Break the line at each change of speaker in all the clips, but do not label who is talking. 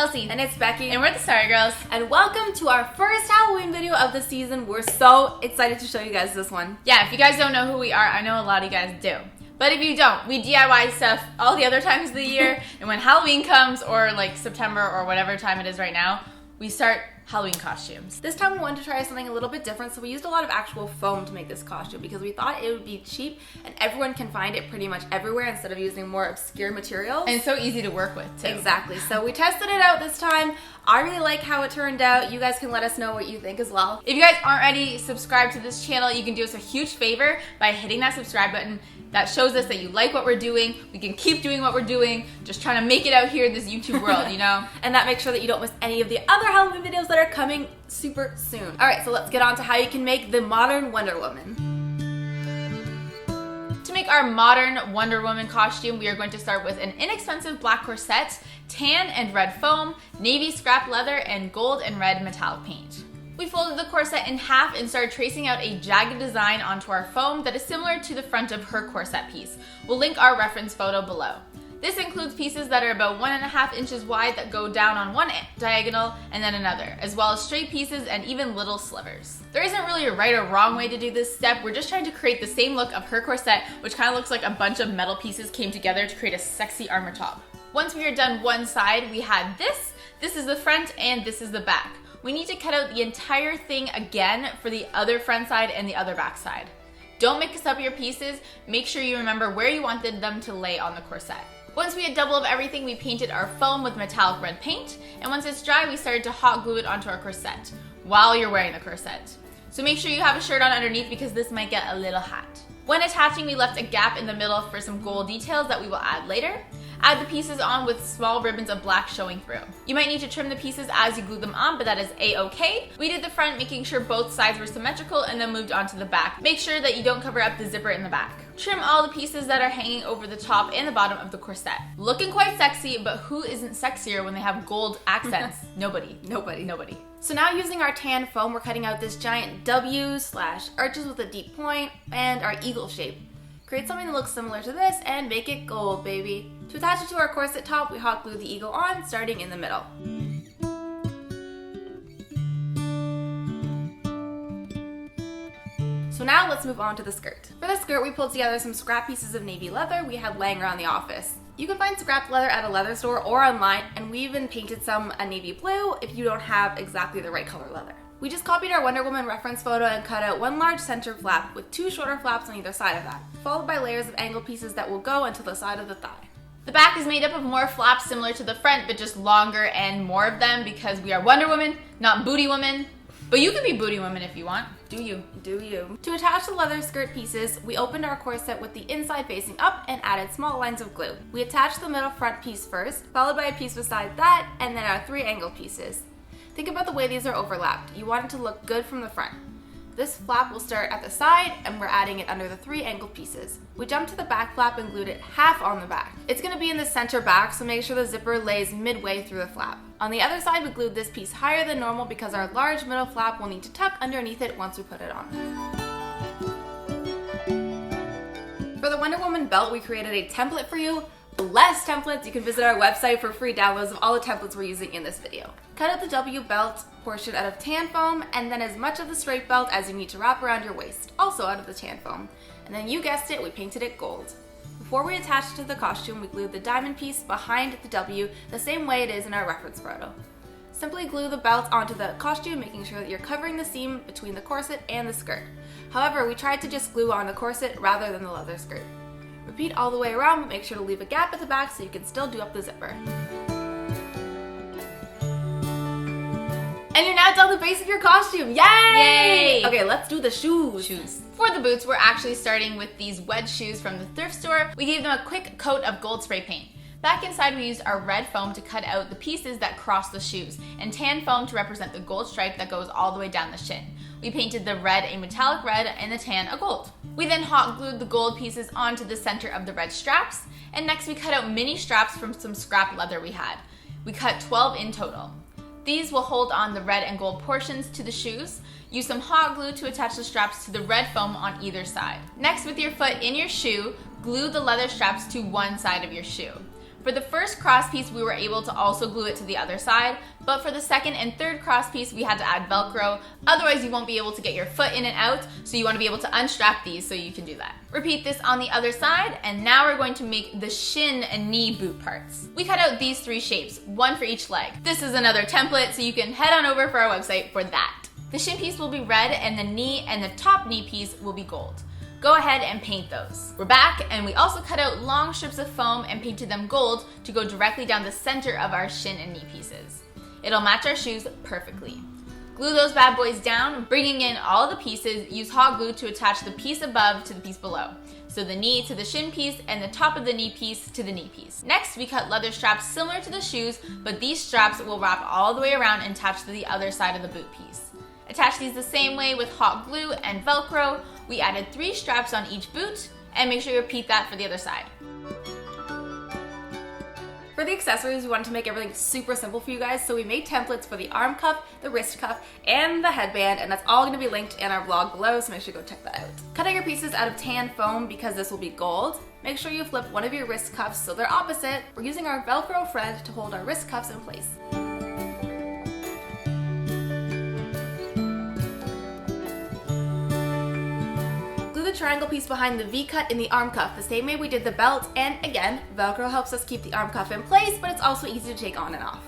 Kelsey.
And it's Becky.
And we're the Sorry Girls.
And welcome to our first Halloween video of the season. We're so excited to show you guys this one.
Yeah, if you guys don't know who we are, I know a lot of you guys do. But if you don't, we DIY stuff all the other times of the year. And when Halloween comes, or like September or whatever time it is right now, we start Halloween costumes.
This time we wanted to try something a little bit different, so we used a lot of actual foam to make this costume because we thought it would be cheap and everyone can find it pretty much everywhere instead of using more obscure materials.
And it's so easy to work with too.
Exactly. So we tested it out this time. I really like how it turned out. You guys can let us know what you think as well.
If you guys aren't already subscribed to this channel, you can do us a huge favor by hitting that subscribe button. That shows us that you like what we're doing. We can keep doing what we're doing, just trying to make it out here in this YouTube world, you know?
And that makes sure that you don't miss any of the other Halloween videos that are coming super soon. All right, so let's get on to how you can make the modern Wonder Woman.
To make our modern Wonder Woman costume, we are going to start with an inexpensive black corset, tan and red foam, navy scrap leather, and gold and red metallic paint. We folded the corset in half and started tracing out a jagged design onto our foam that is similar to the front of her corset piece. We'll link our reference photo below. This includes pieces that are about 1.5 inches wide that go down on one diagonal and then another, as well as straight pieces and even little slivers. There isn't really a right or wrong way to do this step. We're just trying to create the same look of her corset, which kind of looks like a bunch of metal pieces came together to create a sexy armor top. Once we are done one side, we had this is the front, and this is the back. We need to cut out the entire thing again for the other front side and the other back side. Don't mix up your pieces. Make sure you remember where you wanted them to lay on the corset. Once we had double of everything, we painted our foam with metallic red paint, and once it's dry, we started to hot glue it onto our corset while you're wearing the corset. So make sure you have a shirt on underneath because this might get a little hot. When attaching, we left a gap in the middle for some gold details that we will add later. Add the pieces on with small ribbons of black showing through. You might need to trim the pieces as you glue them on, but that is a-okay. We did the front, making sure both sides were symmetrical, and then moved on to the back. Make sure that you don't cover up the zipper in the back. Trim all the pieces that are hanging over the top and the bottom of the corset. Looking quite sexy, but who isn't sexier when they have gold accents? Nobody. So now using our tan foam, we're cutting out this giant W/arches with a deep point and our eagle shape. Create something that looks similar to this and make it gold, baby. To attach it to our corset top, we hot glue the eagle on, starting in the middle. So now let's move on to the skirt. For the skirt, we pulled together some scrap pieces of navy leather we had laying around the office. You can find scrap leather at a leather store or online, and we even painted some a navy blue if you don't have exactly the right color leather. We just copied our Wonder Woman reference photo and cut out one large center flap with two shorter flaps on either side of that, followed by layers of angled pieces that will go until the side of the thigh. The back is made up of more flaps similar to the front, but just longer and more of them because we are Wonder Woman, not Booty Woman. But you can be Booty Woman if you want. Do you.
Do you. To attach the leather skirt pieces, we opened our corset with the inside facing up and added small lines of glue. We attached the middle front piece first, followed by a piece beside that, and then our 3 angled pieces. Think about the way these are overlapped. You want it to look good from the front. This flap will start at the side, and we're adding it under the 3 angled pieces. We jumped to the back flap and glued it half on the back. It's going to be in the center back, so make sure the zipper lays midway through the flap. On the other side, we glued this piece higher than normal because our large middle flap will need to tuck underneath it once we put it on. For the Wonder Woman belt, we created a template for you. Less templates, you can visit our website for free downloads of all the templates we're using in this video. Cut out the W belt portion out of tan foam, and then as much of the straight belt as you need to wrap around your waist, also out of the tan foam. And then you guessed it, we painted it gold. Before we attached it to the costume, we glued the diamond piece behind the W the same way it is in our reference photo. Simply glue the belt onto the costume, making sure that you're covering the seam between the corset and the skirt. However, we tried to just glue on the corset rather than the leather skirt. Repeat all the way around, but make sure to leave a gap at the back so you can still do up the zipper. And you're now done the base of your costume. Yay!
Yay!
Okay, let's do the shoes.
For the boots, we're actually starting with these wedge shoes from the thrift store. We gave them a quick coat of gold spray paint. Back inside, we used our red foam to cut out the pieces that cross the shoes, and tan foam to represent the gold stripe that goes all the way down the shin. We painted the red a metallic red and the tan a gold. We then hot glued the gold pieces onto the center of the red straps, and next we cut out mini straps from some scrap leather we had. We cut 12 in total. These will hold on the red and gold portions to the shoes. Use some hot glue to attach the straps to the red foam on either side. Next, with your foot in your shoe, glue the leather straps to one side of your shoe. For the first cross piece, we were able to also glue it to the other side, but for the second and third cross piece, we had to add Velcro. Otherwise, you won't be able to get your foot in and out, so you want to be able to unstrap these so you can do that. Repeat this on the other side, and now we're going to make the shin and knee boot parts. We cut out these 3 shapes, one for each leg. This is another template, so you can head on over for our website for that. The shin piece will be red, and the knee and the top knee piece will be gold. Go ahead and paint those. We're back, and we also cut out long strips of foam and painted them gold to go directly down the center of our shin and knee pieces. It'll match our shoes perfectly. Glue those bad boys down, bringing in all the pieces. Use hot glue to attach the piece above to the piece below. So the knee to the shin piece and the top of the knee piece to the knee piece. Next, we cut leather straps similar to the shoes, but these straps will wrap all the way around and attach to the other side of the boot piece. Attach these the same way with hot glue and Velcro. We added 3 straps on each boot, and make sure you repeat that for the other side.
For the accessories, we wanted to make everything super simple for you guys, so we made templates for the arm cuff, the wrist cuff, and the headband, and that's all going to be linked in our vlog below, so make sure you go check that out. Cut out your pieces out of tan foam because this will be gold. Make sure you flip one of your wrist cuffs so they're opposite. We're using our Velcro friend to hold our wrist cuffs in place. The triangle piece behind the V-cut in the arm cuff the same way we did the belt, and again, Velcro helps us keep the arm cuff in place, but it's also easy to take on and off.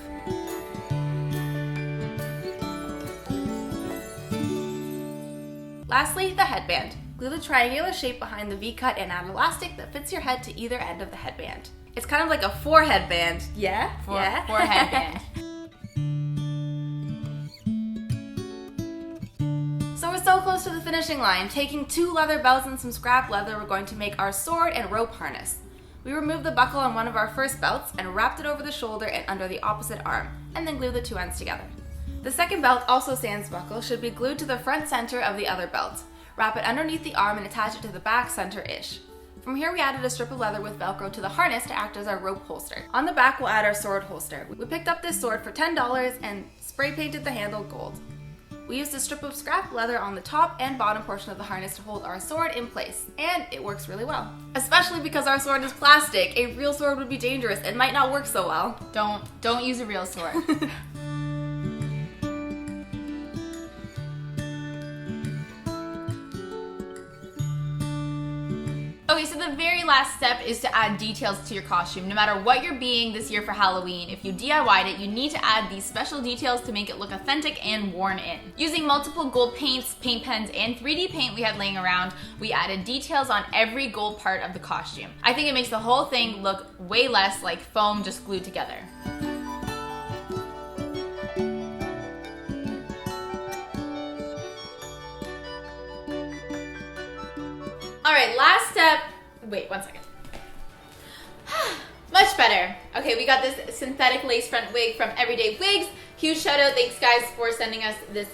Lastly, the headband. Glue the triangular shape behind the V-cut and add elastic that fits your head to either end of the headband. It's kind of like a forehead band. Yeah?
Forehead band.
So we're so close to the finishing line. Taking 2 leather belts and some scrap leather, we're going to make our sword and rope harness. We removed the buckle on one of our first belts and wrapped it over the shoulder and under the opposite arm, and then glued the 2 ends together. The second belt, also sans buckle, should be glued to the front center of the other belt. Wrap it underneath the arm and attach it to the back center-ish. From here, we added a strip of leather with Velcro to the harness to act as our rope holster. On the back, we'll add our sword holster. We picked up this sword for $10 and spray painted the handle gold. We used a strip of scrap leather on the top and bottom portion of the harness to hold our sword in place, and it works really well. Especially because our sword is plastic. A real sword would be dangerous and might not work so well.
Don't use a real sword. Okay, so the very last step is to add details to your costume. No matter what you're being this year for Halloween, if you DIY'd it, you need to add these special details to make it look authentic and worn in. Using multiple gold paints, paint pens, and 3D paint we had laying around, we added details on every gold part of the costume. I think it makes the whole thing look way less like foam just glued together. All right, last step. Wait, 1 second. Much better. Okay, we got this synthetic lace front wig from Everyday Wigs. Huge shout out, thanks guys for sending us this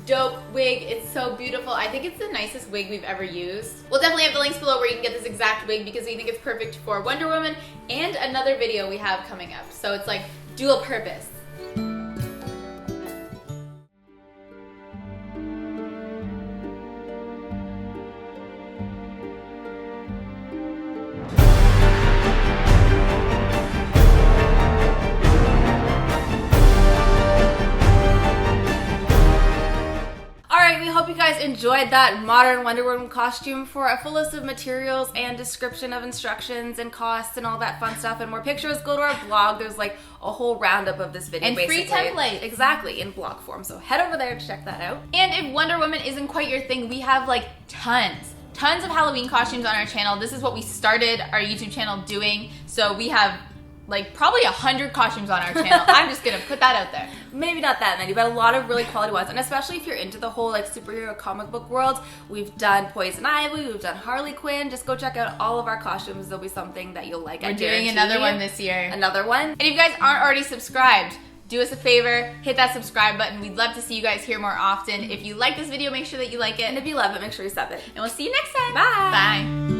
dope wig. It's so beautiful. I think it's the nicest wig we've ever used. We'll definitely have the links below where you can get this exact wig because we think it's perfect for Wonder Woman and another video we have coming up. So it's like dual purpose. You guys enjoyed that modern Wonder Woman costume. For a full list of materials and description of instructions and costs and all that fun stuff and more pictures, go to our blog. There's like a whole roundup of this video and
basically.
Free templates.
Exactly, in blog form. So head over there to check that out.
And if Wonder Woman isn't quite your thing, we have like tons of Halloween costumes on our channel. This is what we started our YouTube channel doing. So we have like probably 100 costumes on our channel. I'm just gonna put that out there.
Maybe not that many, but a lot of really quality ones. And especially if you're into the whole like superhero comic book world, we've done Poison Ivy, we've done Harley Quinn. Just go check out all of our costumes. There'll be something that you'll like.
We're doing another one this year.
Another one.
And if you guys aren't already subscribed, do us a favor, hit that subscribe button. We'd love to see you guys here more often. If you like this video, make sure that you like it.
And if you love it, make sure you sub it.
And we'll see you next time.
Bye.
Bye.